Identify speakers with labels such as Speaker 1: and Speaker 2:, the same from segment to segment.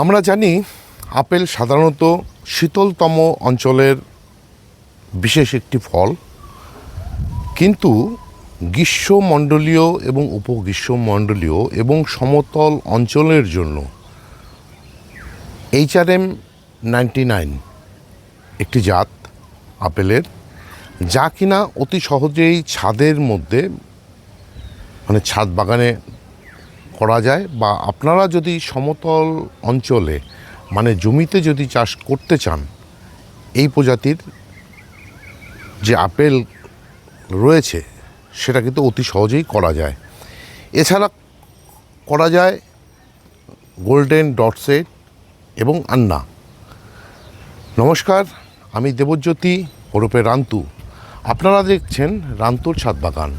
Speaker 1: আমরা জানি আপেল সাধারণত শীতলতম অঞ্চলের বিশেষ একটি ফল, কিন্তু গ্রীষ্মমণ্ডলীয় এবং উপগ্রীষ্মমণ্ডলীয় এবং সমতল অঞ্চলের জন্য HRM99 একটি জাত আপেলের, যা কিনা অতি সহজেই ছাদের মধ্যে ছাদ বাগানে করা যায়, বা আপনারা যদি সমতল অঞ্চলে জমিতে যদি চাষ করতে চান, এই প্রজাতির যে আপেল রয়েছে সেটা কিন্তু অতি সহজেই করা যায়। এছাড়া করা যায় গোল্ডেন ডটসেট এবং আন্না। নমস্কার, আমি দেবজ্যোতি ওরফে রান্তু। আপনারা দেখছেন রান্তুর ছাদ বাগান।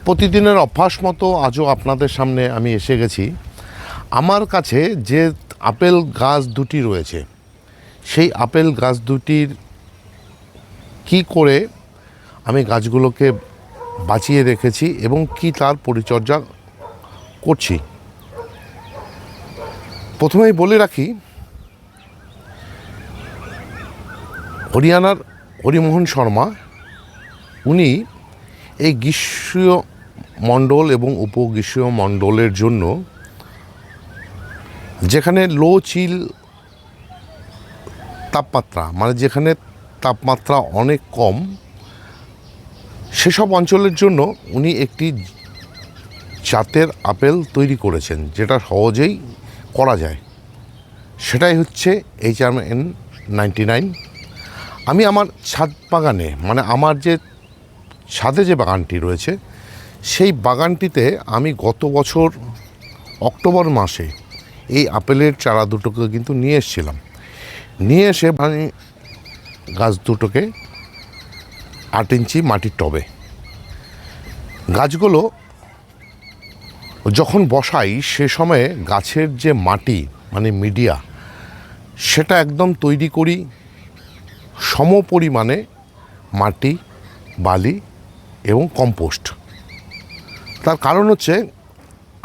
Speaker 1: প্রতিদিনের অভ্যাস মতো আজও আপনাদের সামনে আমি এসে গেছি। আমার কাছে যে আপেল গাছ দুটি রয়েছে, সেই আপেল গাছ দুটির কি করে আমি গাছগুলোকে বাঁচিয়ে রেখেছি এবং কি তার পরিচর্যা করছি। প্রথমেই বলে রাখি, হরিয়ানার হরিমোহন শর্মা উনি এই গ্রীষ্মীয় মণ্ডল এবং উপগ্রীষ্মীয় মণ্ডলের জন্য, যেখানে লো চিল তাপমাত্রা যেখানে তাপমাত্রা অনেক কম, সেসব অঞ্চলের জন্য উনি একটি জাতের আপেল তৈরি করেছেন, যেটা সহজেই করা যায়। সেটাই হচ্ছে HRM99। আমি আমার ছাদ বাগানে আমার যে ছাদে যে বাগানটি রয়েছে, সেই বাগানটিতে আমি গত বছর অক্টোবর মাসে এই আপেলের চারা দুটোকে কিন্তু নিয়ে এসেছিলাম। নিয়ে এসে গাছ দুটোকে 8 ইঞ্চি মাটির টবে, গাছগুলো যখন বসাই সে সময়ে গাছের যে মাটি মিডিয়া, সেটা একদম তৈরি করি সম পরিমাণে মাটি, বালি এবং কম্পোস্ট। তার কারণ হচ্ছে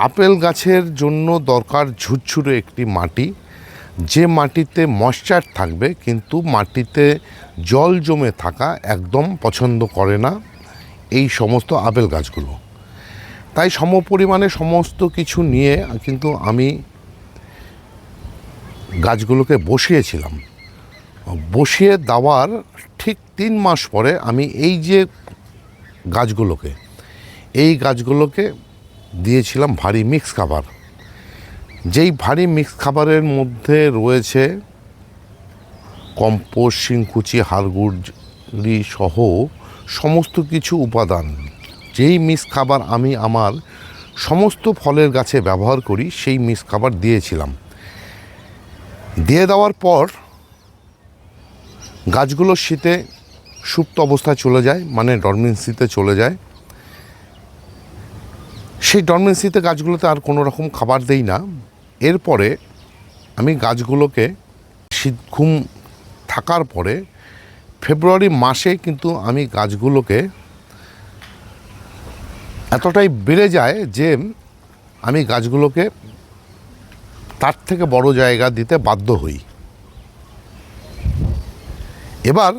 Speaker 1: আপেল গাছের জন্য দরকার ঝুরঝুরে একটি মাটি, যে মাটিতে ময়েশ্চার থাকবে, কিন্তু মাটিতে জল জমে থাকা একদম পছন্দ করে না এই সমস্ত আপেল গাছগুলো। তাই সম পরিমাণে সমস্ত কিছু নিয়ে কিন্তু আমি গাছগুলোকে বসিয়েছিলাম। বসিয়ে দেওয়ার ঠিক 3 মাস পরে আমি এই গাছগুলোকে দিয়েছিলাম ভারী মিক্স খাবার। যেই ভারী মিক্স খাবারের মধ্যে রয়েছে কম্পোস্ট, শিংকুচি, হাড়গুড়ি সহ সমস্ত কিছু উপাদান। যেই মিক্স খাবার আমি আমার সমস্ত ফলের গাছে ব্যবহার করি, সেই মিক্স খাবার দিয়েছিলাম। দিয়ে দেওয়ার পর গাছগুলো শীতে সুপ্ত অবস্থায় চলে যায়, ডরমেন্সিতে চলে যায়। সেই ডরমেন্সিতে গাছগুলোতে আর কোনো রকম খাবার দেই না। এরপরে আমি গাছগুলোকে শীত ঘুম থাকার পরে ফেব্রুয়ারি মাসে কিন্তু আমি গাছগুলোকে এতটাই বেড়ে যায় যে আমি গাছগুলোকে তার থেকে বড় জায়গা দিতে বাধ্য হই। এবার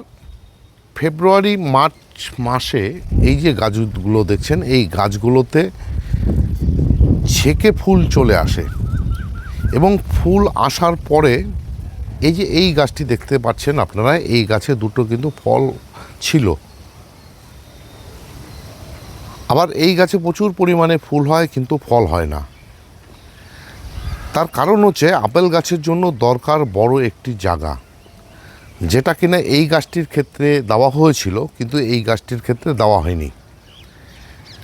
Speaker 1: ফেব্রুয়ারি মার্চ মাসে এই যে গাছগুলো দেখছেন, এই গাছগুলোতে ছেকে ফুল চলে আসে, এবং ফুল আসার পরে এই গাছটি দেখতে পাচ্ছেন আপনারা, এই গাছে দুটো কিন্তু ফল ছিল। আবার এই গাছে প্রচুর পরিমাণে ফুল হয়, কিন্তু ফল হয় না। তার কারণ হচ্ছে আপেল গাছের জন্য দরকার বড় একটি জায়গা, যেটা কিনা এই গাছটির ক্ষেত্রে দেওয়া হয়েছিল, কিন্তু এই গাছটির ক্ষেত্রে দেওয়া হয়নি।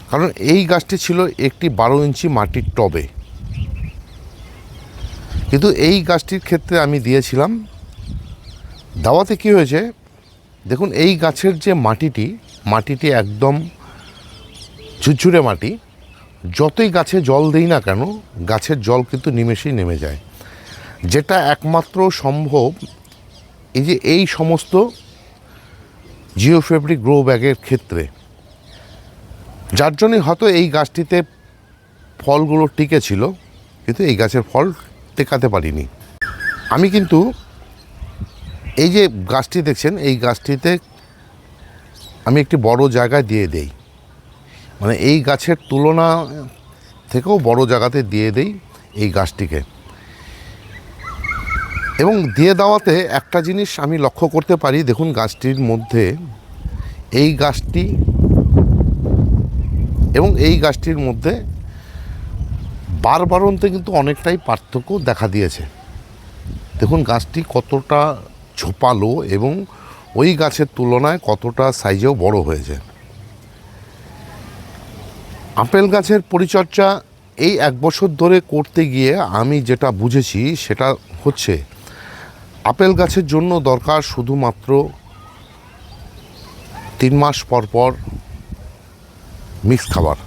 Speaker 1: কারণ এই গাছটি ছিল একটি 12 ইঞ্চি মাটির টবে, কিন্তু এই গাছটির ক্ষেত্রে আমি দিয়েছিলাম। দেওয়াতে কী হয়েছে দেখুন, এই গাছের যে মাটিটি একদম ঝুরঝুরে মাটি। যতই গাছে জল দিই না কেন, গাছের জল কিন্তু নিমেষেই নেমে যায়। যেটা একমাত্র সম্ভব এই সমস্ত জিওফেব্রিক গ্রো ব্যাগের ক্ষেত্রে, যার জন্যে হয়তো এই গাছটিতে ফলগুলো টিকেছিল, কিন্তু এই গাছের ফল টেকাতে পারিনি। আমি কিন্তু এই যে গাছটি দেখছেন, এই গাছটিতে আমি একটি বড় জায়গায় দিয়ে দেই, মানে এই গাছের তুলনা থেকেও বড় জায়গাতে দিয়ে দেই এই গাছটিকে। এবং দিয়ে দেওয়াতে একটা জিনিস আমি লক্ষ্য করতে পারি, দেখুন গাছটির মধ্যে এই গাছটি এবং এই গাছটির মধ্যে বাড়বাড়ন্তে কিন্তু অনেকটাই পার্থক্য দেখা দিয়েছে। দেখুন গাছটি কতটা ঝোপালো এবং ওই গাছের তুলনায় কতটা সাইজেও বড় হয়েছে। আপেল গাছের পরিচর্যা এই 1 বছর ধরে করতে গিয়ে আমি যেটা বুঝেছি সেটা হচ্ছে, আপেল গাছের জন্য দরকার শুধুমাত্র 3 মাস পর পর মিক্স খাবার।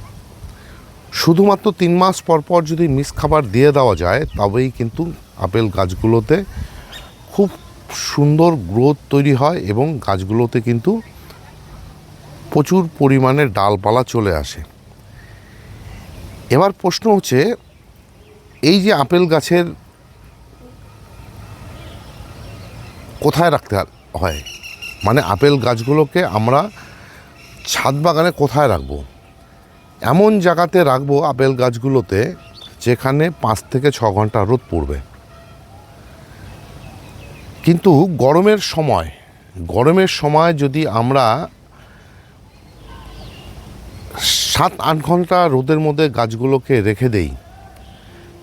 Speaker 1: শুধুমাত্র 3 মাস পর পর যদি মিক্স খাবার দিয়ে দেওয়া যায়, তবেই কিন্তু আপেল গাছগুলোতে খুব সুন্দর গ্রোথ তৈরি হয় এবং গাছগুলোতে কিন্তু প্রচুর পরিমাণে ডালপালা চলে আসে। এবার প্রশ্ন হচ্ছে, এই যে আপেল গাছের কোথায় রাখতে হয়, মানে আপেল গাছগুলোকে আমরা ছাদ বাগানে কোথায় রাখবো? এমন জায়গাতে রাখবো আপেল গাছগুলোতে যেখানে 5 থেকে 6 ঘন্টা রোদ পড়বে। কিন্তু গরমের সময় যদি আমরা 7-8 ঘন্টা রোদের মধ্যে গাছগুলোকে রেখে দেই,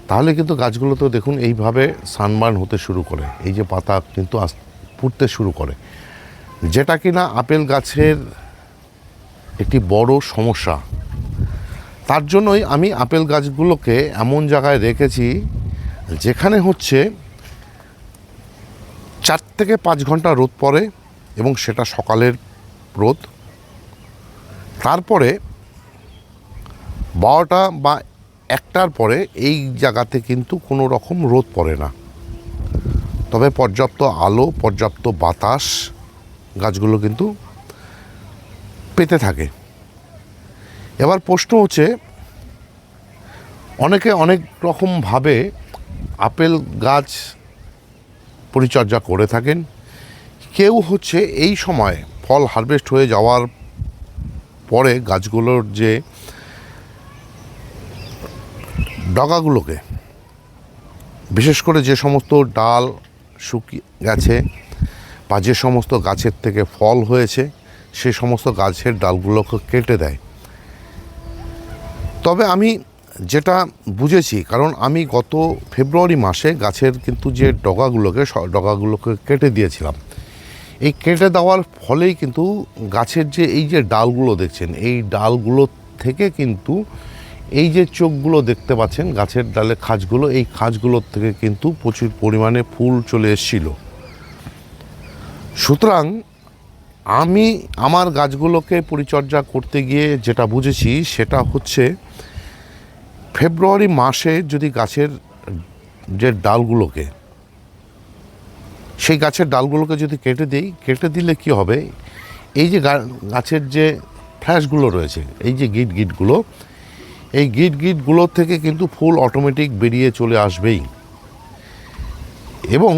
Speaker 1: তাহলে কিন্তু গাছগুলো তো দেখুন এইভাবে সানবার্ন হতে শুরু করে, এই যে পাতা কিন্তু পুড়তে শুরু করে, যেটা কিনা আপেল গাছের একটি বড় সমস্যা। তার জন্যই আমি আপেল গাছগুলোকে এমন জায়গায় রেখেছি যেখানে হচ্ছে 4 থেকে 5 ঘন্টা রোদ পড়ে এবং সেটা সকালের রোদ। তারপরে 12টা বা 1টার পরে এই জায়গাতে কিন্তু কোনো রকম রোদ পড়ে না, তবে পর্যাপ্ত আলো, পর্যাপ্ত বাতাস গাছগুলো কিন্তু পেতে থাকে। এবার প্রশ্ন হচ্ছে, অনেকে অনেক রকমভাবে আপেল গাছ পরিচর্যা করে থাকেন। কেউ হচ্ছে এই সময় ফল হারভেস্ট হয়ে যাওয়ার পরে গাছগুলোর যে ডগাগুলোকে, বিশেষ করে যে সমস্ত ডাল শুকিয়ে গেছে বা যে সমস্ত গাছের থেকে ফল হয়েছে, সে সমস্ত গাছের ডালগুলোকে কেটে দেয়। তবে আমি যেটা বুঝেছি, কারণ আমি গত ফেব্রুয়ারি মাসে গাছের কিন্তু যে ডগাগুলোকে কেটে দিয়েছিলাম, এই কেটে দেওয়ার ফলেই কিন্তু গাছের যে এই যে ডালগুলো দেখছেন, এই ডালগুলো থেকে কিন্তু এই যে চোখগুলো দেখতে পাচ্ছেন গাছের ডালে খাঁজগুলো, এই খাঁজগুলোর থেকে কিন্তু প্রচুর পরিমাণে ফুল চলে এসেছিল। সুতরাং আমি আমার গাছগুলোকে পরিচর্যা করতে গিয়ে যেটা বুঝেছি সেটা হচ্ছে, ফেব্রুয়ারি মাসে যদি গাছের যে ডালগুলোকে, সেই গাছের ডালগুলোকে যদি কেটে দিলে কি হবে, এই যে গাছের যে ফ্ল্যাশগুলো রয়েছে, এই যে গিটগুলো, এই গিটগুলো থেকে কিন্তু ফুল অটোমেটিক বেরিয়ে চলে আসবেই। এবং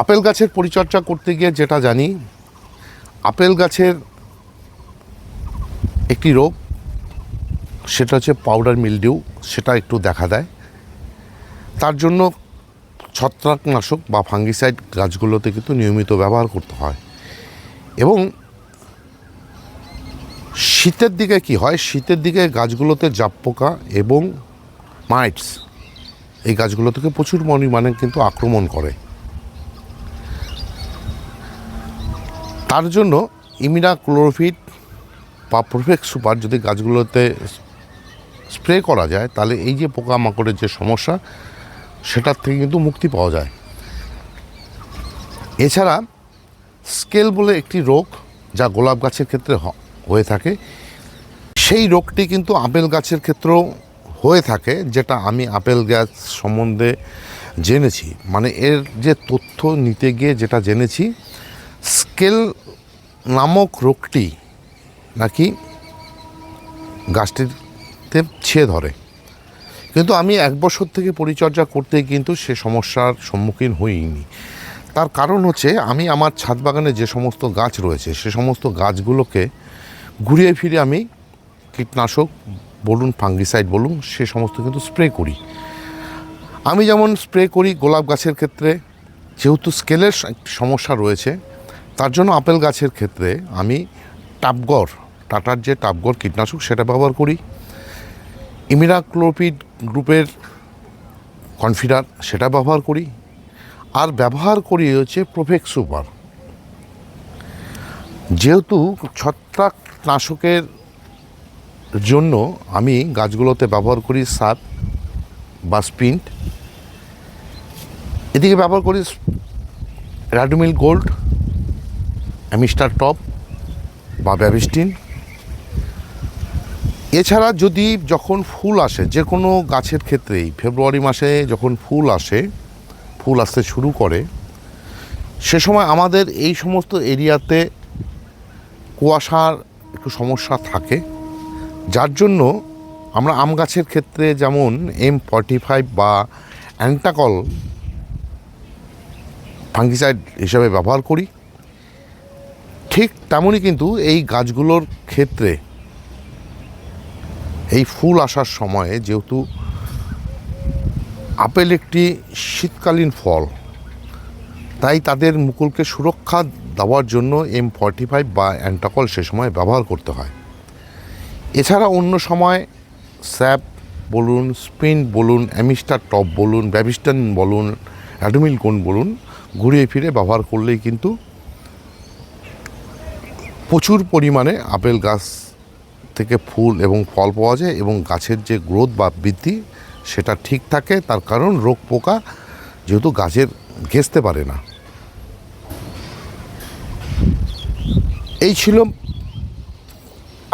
Speaker 1: আপেল গাছের পরিচর্যা করতে গিয়ে যেটা জানি, আপেল গাছের একটি রোগ, সেটা হচ্ছে পাউডার মিলডিউ, সেটা একটু দেখা দেয়। তার জন্য ছত্রাকনাশক বা ফাঙ্গিসাইড গাছগুলোতে কিন্তু নিয়মিত ব্যবহার করতে হয়। এবং শীতের দিকে কি হয়, শীতের দিকে গাছগুলোতে জাপ পোকা এবং মাইটস এই গাছগুলো থেকে প্রচুর পরিমাণে কিন্তু আক্রমণ করে। তার জন্য ইমিডাক্লোরোপিড বা প্রোফেক্স সুপার যদি গাছগুলোতে স্প্রে করা যায়, তাহলে এই যে পোকামাকড়ের যে সমস্যা, সেটার থেকে কিন্তু মুক্তি পাওয়া যায়। এছাড়া স্কেল বলে একটি রোগ যা গোলাপ গাছের ক্ষেত্রে হয়ে থাকে, সেই রোগটি কিন্তু আপেল গাছের ক্ষেত্রেও হয়ে থাকে, যেটা আমি আপেল গাছ সম্বন্ধে জেনেছি। মানে এর যে তথ্য নিতে গিয়ে যেটা জেনেছি, স্কেল নামক রোগটি নাকি গাছটিতে ছেয়ে ধরে, কিন্তু আমি 1 বছর থেকে পরিচর্যা করতে কিন্তু সে সমস্যার সম্মুখীন হইনি। তার কারণ হচ্ছে আমি আমার ছাদ বাগানে যে সমস্ত গাছ রয়েছে সে সমস্ত গাছগুলোকে ঘুরিয়ে ফিরে আমি কীটনাশক বলুন, ফাঙ্গিসাইড বলুন, সে সমস্ত কিন্তু স্প্রে করি। আমি যেমন স্প্রে করি গোলাপ গাছের ক্ষেত্রে, যেহেতু স্কেলের সমস্যা রয়েছে তার জন্য আপেল গাছের ক্ষেত্রে আমি টাপগড়, টাটার যে টাপগড় কীটনাশক সেটা ব্যবহার করি। ইমিডাক্লোপিড গ্রুপের কনফিডার সেটা ব্যবহার করি। আর ব্যবহার করি হচ্ছে প্রোফেক্স সুপার। যেহেতু ছত্রাকনাশকের জন্য আমি গাছগুলোতে ব্যবহার করি সাপ বা স্পিন্ট, এদিকে ব্যবহার করি র্যাডোমিল গোল্ড, অ্যামিস্টার টপ বা ব্যাভিস্টিন। এছাড়া যদি যখন ফুল আসে যে কোনো গাছের ক্ষেত্রেই, ফেব্রুয়ারি মাসে যখন ফুল আসে, ফুল আসতে শুরু করে, সে সময় আমাদের এই সমস্ত এরিয়াতে কুয়াশার একটু সমস্যা থাকে, যার জন্য আমরা আম গাছের ক্ষেত্রে যেমন M45 বা অ্যান্টাকল ফাঙ্গিসাইড হিসাবে ব্যবহার করি, ঠিক তেমনই কিন্তু এই গাছগুলোর ক্ষেত্রে এই ফুল আসার সময়ে, যেহেতু আপেল একটি শীতকালীন ফল, তাই তাদের মুকুলকে সুরক্ষা দেওয়ার জন্য M45 বা অ্যান্টাকল সে সময় ব্যবহার করতে হয়। এছাড়া অন্য সময় স্যাপ বলুন, স্পিন বলুন, অ্যামিস্টার টপ বলুন, ব্যাভিস্টান বলুন, অ্যাডোমিল কোন বলুন, ঘুরিয়ে ফিরে ব্যবহার করলেই কিন্তু প্রচুর পরিমাণে আপেল গাছ থেকে ফুল এবং ফল পাওয়া যায় এবং গাছের যে গ্রোথ বা বৃদ্ধি সেটা ঠিক থাকে। তার কারণ রোগ পোকা যেহেতু গাছের ঘেঁষতে পারে না। এই ছিল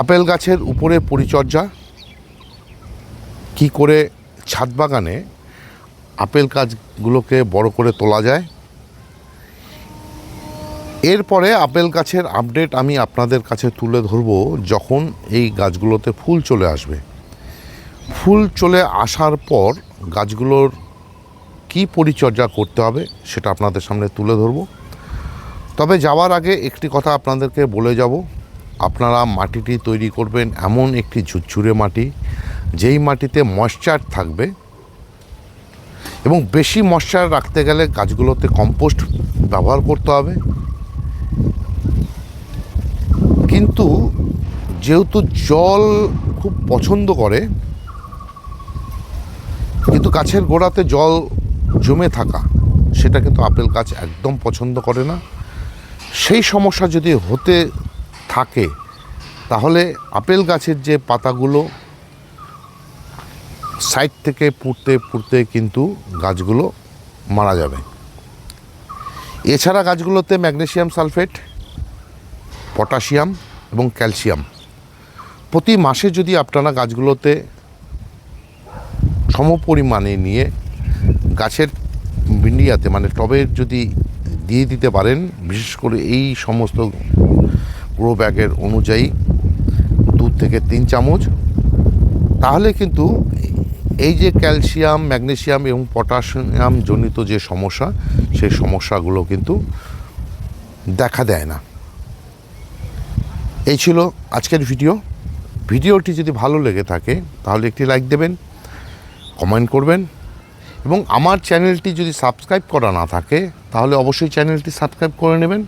Speaker 1: আপেল গাছের উপরে পরিচর্যা, কি করে ছাদ বাগানে আপেল গাছগুলোকে বড় করে তোলা যায়। এরপরে আপেল গাছের আপডেট আমি আপনাদের কাছে তুলে ধরব যখন এই গাছগুলোতে ফুল চলে আসবে। ফুল চলে আসার পর গাছগুলোর কি পরিচর্যা করতে হবে সেটা আপনাদের সামনে তুলে ধরব। তবে যাওয়ার আগে একটি কথা আপনাদেরকে বলে যাব, আপনারা মাটিটি তৈরি করবেন এমন একটি ঝুরঝুরে মাটি, যেই মাটিতে ময়েশ্চার থাকবে, এবং বেশি ময়েশ্চার রাখতে গেলে গাছগুলোতে কম্পোস্ট ব্যবহার করতে হবে। কিন্তু যেহেতু জল খুব পছন্দ করে, কিন্তু গাছের গোড়াতে জল জমে থাকা সেটা কিন্তু আপেল গাছ একদম পছন্দ করে না। সেই সমস্যা যদি হতে থাকে তাহলে আপেল গাছের যে পাতাগুলো সাইড থেকে পুড়তে পুড়তে কিন্তু গাছগুলো মারা যাবে। এছাড়া গাছগুলোতে ম্যাগনেসিয়াম সালফেট, পটাশিয়াম এবং ক্যালসিয়াম প্রতি মাসে যদি আপনারা গাছগুলোতে সমপরিমাণে নিয়ে গাছের মিডিয়াতে মানে টবের যদি দিয়ে দিতে পারেন, বিশেষ করে এই সমস্ত গ্রো ব্যাগের অনুযায়ী 2 থেকে 3 চামচ, তাহলে কিন্তু এই যে ক্যালসিয়াম, ম্যাগনেসিয়াম এবং পটাশিয়াম জনিত যে সমস্যা সেই সমস্যাগুলো কিন্তু দেখা দেয় না। এই ছিল আজকের ভিডিওটি যদি ভালো লেগে থাকে তাহলে একটি লাইক দেবেন, কমেন্ট করবেন, এবং আমার চ্যানেলটি যদি সাবস্ক্রাইব করা না থাকে তাহলে অবশ্যই চ্যানেলটি সাবস্ক্রাইব করে নেবেন।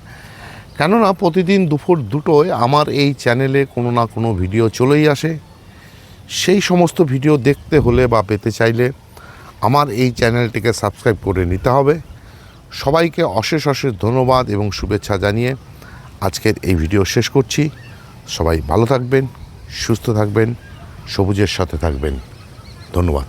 Speaker 1: কেননা প্রতিদিন দুপুর 2টোয় আমার এই চ্যানেলে কোনো না কোনো ভিডিও চলেই আসে। সেই সমস্ত ভিডিও দেখতে হলে বা পেতে চাইলে আমার এই চ্যানেলটিকে সাবস্ক্রাইব করে নিতে হবে। সবাইকে অশেষ অশেষ ধন্যবাদ এবং শুভেচ্ছা জানিয়ে আজকের এই ভিডিও শেষ করছি। সবাই ভালো থাকবেন, সুস্থ থাকবেন, সবুজের সাথে থাকবেন। ধন্যবাদ।